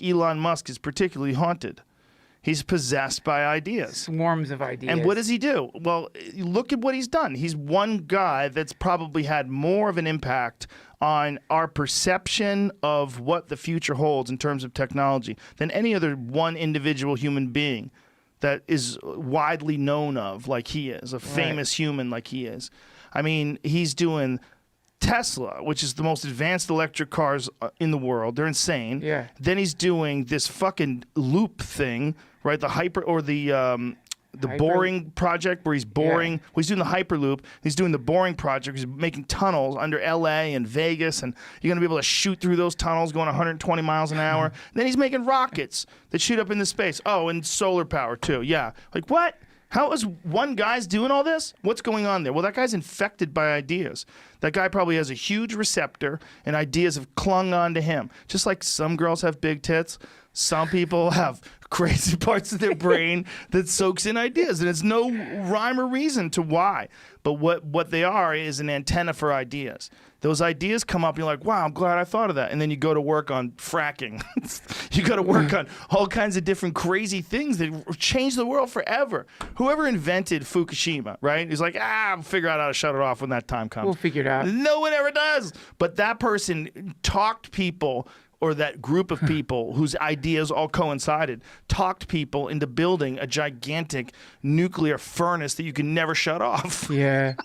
Elon Musk is particularly haunted. He's possessed by ideas. Swarms of ideas. And what does he do? Well, look at what he's done. He's one guy that's probably had more of an impact on our perception of what the future holds in terms of technology than any other one individual human being that is widely known of like he is, a famous human like he is. I mean, he's doing Tesla, which is the most advanced electric cars in the world. They're insane. Yeah. Then he's doing this fucking loop thing, right? The hyper or the boring project where he's boring. Yeah. Well, he's doing the hyperloop. He's doing the boring project. He's making tunnels under L.A. and Vegas, and you're going to be able to shoot through those tunnels going 120 miles an hour. Then he's making rockets that shoot up into space. Oh, and solar power too. Yeah. Like what? How is one guy's doing all this? What's going on there? Well, that guy's infected by ideas. That guy probably has a huge receptor, and ideas have clung on to him. Just like some girls have big tits, some people have crazy parts of their brain that soaks in ideas, and it's no rhyme or reason to why. But what they are is an antenna for ideas. Those ideas come up, and you're like, wow, I'm glad I thought of that. And then you go to work on fracking. You go to work on all kinds of different crazy things that change the world forever. Whoever invented Fukushima, right? He's like, I'll figure out how to shut it off when that time comes. We'll figure it out. No one ever does. But that person talked people, or that group of people whose ideas all coincided, talked people into building a gigantic nuclear furnace that you can never shut off. Yeah.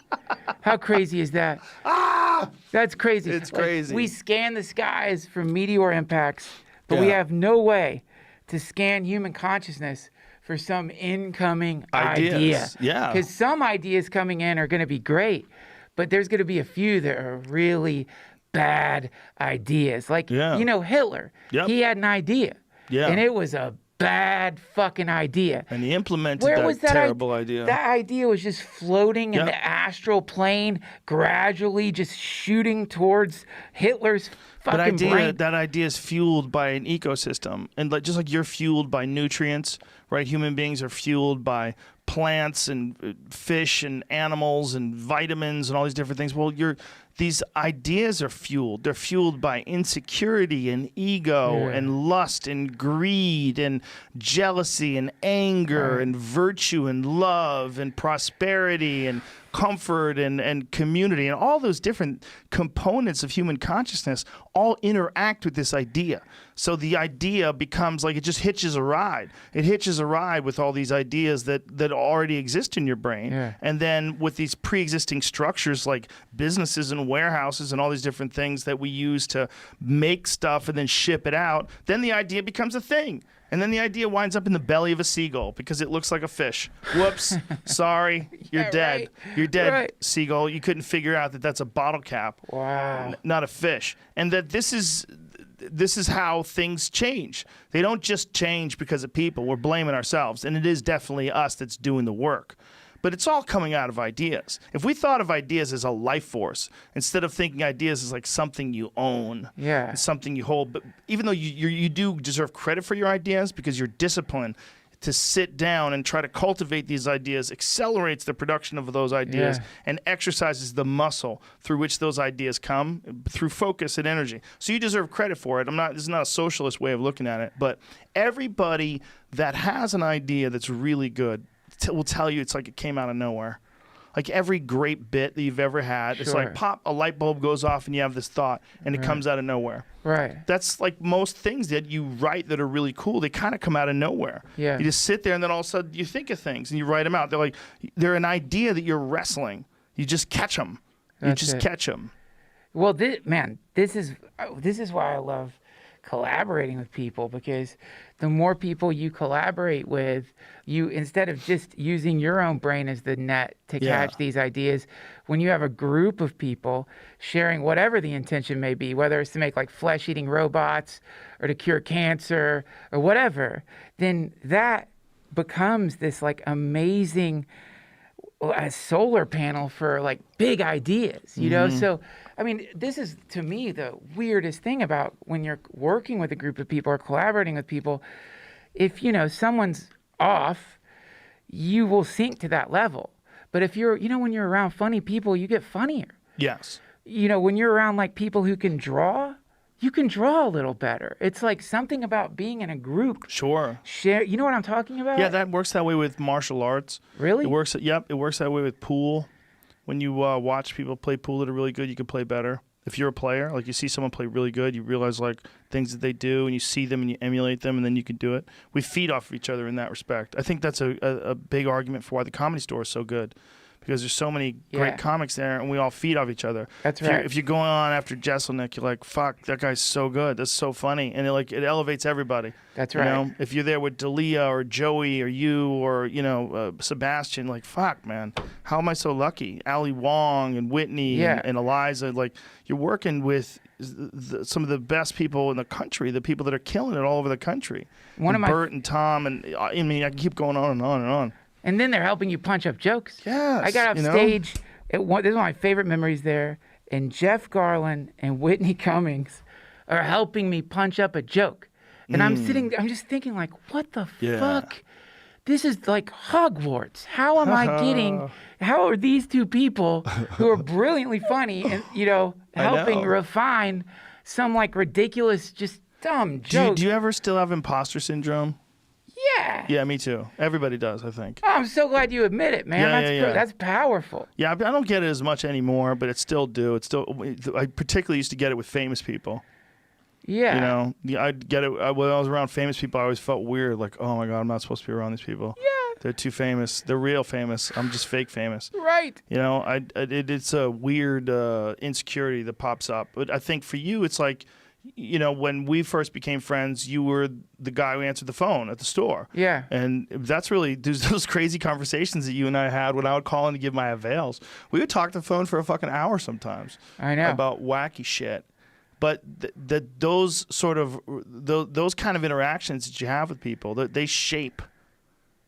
How crazy is that? That's crazy. It's crazy. We scan the skies for meteor impacts, but we have no way to scan human consciousness for some incoming idea. Yeah. Because some ideas coming in are going to be great, but there's going to be a few that are really bad ideas. Like, you know, Hitler, he had an idea. Yeah. And it was a bad fucking idea. And he implemented that terrible idea. That idea was just floating in the astral plane, gradually just shooting towards Hitler's fucking brain. That idea is fueled by an ecosystem. And just like you're fueled by nutrients, right? Human beings are fueled by plants and fish and animals and vitamins and all these different things. Well, these ideas are fueled. They're fueled by insecurity and ego and lust and greed and jealousy and anger and virtue and love and prosperity and comfort and community, and all those different components of human consciousness all interact with this idea. So the idea becomes like it just hitches a ride. It hitches a ride with all these ideas that already exist in your brain. Yeah. And then with these pre-existing structures like businesses and warehouses and all these different things that we use to make stuff and then ship it out, then the idea becomes a thing. And then the idea winds up in the belly of a seagull because it looks like a fish. Whoops. Sorry. You're dead. Right. You're dead, Right. seagull. You couldn't figure out that that's a bottle cap. Wow. Not a fish. And that this is how things change. They don't just change because of people. We're blaming ourselves. And it is definitely us that's doing the work. But it's all coming out of ideas. If we thought of ideas as a life force, instead of thinking ideas as like something you own, and something you hold, but even though you do deserve credit for your ideas because your discipline to sit down and try to cultivate these ideas accelerates the production of those ideas and exercises the muscle through which those ideas come through focus and energy. So you deserve credit for it. This is not a socialist way of looking at it, but everybody that has an idea that's really good will tell you it's like it came out of nowhere. Like every great bit that you've ever had, it's like pop, a light bulb goes off and you have this thought and it comes out of nowhere. Right. That's like most things that you write that are really cool. They kind of come out of nowhere. Yeah. You just sit there and then all of a sudden you think of things and you write them out. They're an idea that you're wrestling. You just catch them. Catch them. Well, this is why I love collaborating with people, because the more people you collaborate with, you, instead of just using your own brain as the net to catch these ideas, when you have a group of people sharing whatever the intention may be, whether it's to make like flesh-eating robots or to cure cancer or whatever, then that becomes this like amazing solar panel for like big ideas, you know? So, I mean, this is, to me, the weirdest thing about when you're working with a group of people or collaborating with people. If, someone's off, you will sink to that level. But if you're, when you're around funny people, you get funnier. Yes. When you're around like people who can draw, you can draw a little better. It's like something about being in a group. Sure. Share. You know what I'm talking about? Yeah, that works that way with martial arts. Really? It works. Yep, it works that way with pool. When you watch people play pool that are really good, you can play better. If you're a player, like you see someone play really good, you realize like things that they do, and you see them and you emulate them, and then you can do it. We feed off of each other in that respect. I think that's a big argument for why the Comedy Store is so good. Because there's so many great comics there, and we all feed off each other. That's right. If you're going on after Jesselnick, you're like, "Fuck, that guy's so good. That's so funny," and it elevates everybody. That's right. You know, if you're there with Dalia or Joey or you or Sebastian, like, fuck, man, how am I so lucky? Ali Wong and Whitney and Eliza, like, you're working with some of the best people in the country, the people that are killing it all over the country. Bert and Tom, and I mean, I can keep going on and on and on. And then they're helping you punch up jokes. Yes. I got off stage. This is one of my favorite memories there. And Jeff Garland and Whitney Cummings are helping me punch up a joke. And I'm just thinking, like, what the fuck? This is like Hogwarts. How am I how are these two people who are brilliantly funny and, helping refine some like ridiculous, just dumb joke? Do you ever still have imposter syndrome? Yeah. Yeah, me too. Everybody does, I think. Oh, I'm so glad you admit it, man. That's powerful. Yeah, I don't get it as much anymore, but it still do. I particularly used to get it with famous people. Yeah. I'd get it when I was around famous people. I always felt weird, like, oh my God, I'm not supposed to be around these people. Yeah. They're too famous. They're real famous. I'm just fake famous. Right. It's a weird insecurity that pops up. But I think for you, it's like, when we first became friends, you were the guy who answered the phone at the store. Yeah. And that's really those crazy conversations that you and I had when I would call in to give my avails. We would talk the phone for a fucking hour sometimes. I know. About wacky shit. But those kind of interactions that you have with people, they shape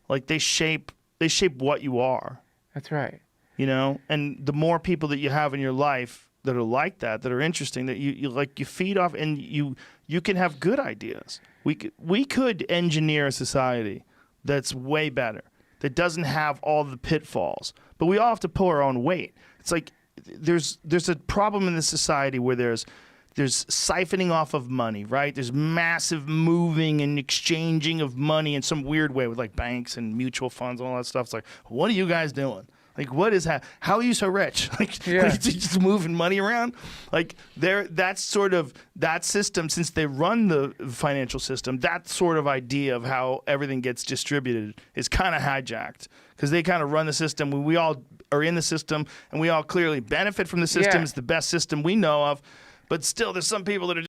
what you are. That's right. And the more people that you have in your life that are like that are interesting, that you feed off, and you can have good ideas. We could engineer a society that's way better, that doesn't have all the pitfalls, but we all have to pull our own weight. It's like there's a problem in this society where there's siphoning off of money, right? There's massive moving and exchanging of money in some weird way with like banks and mutual funds and all that stuff. It's like, what are you guys doing? Like, what is that? How are you so rich? Like just moving money around? Like, that's sort of that system, since they run the financial system, that sort of idea of how everything gets distributed is kind of hijacked, because they kind of run the system when we all are in the system and we all clearly benefit from the system. It's the best system we know of. But still, there's some people that are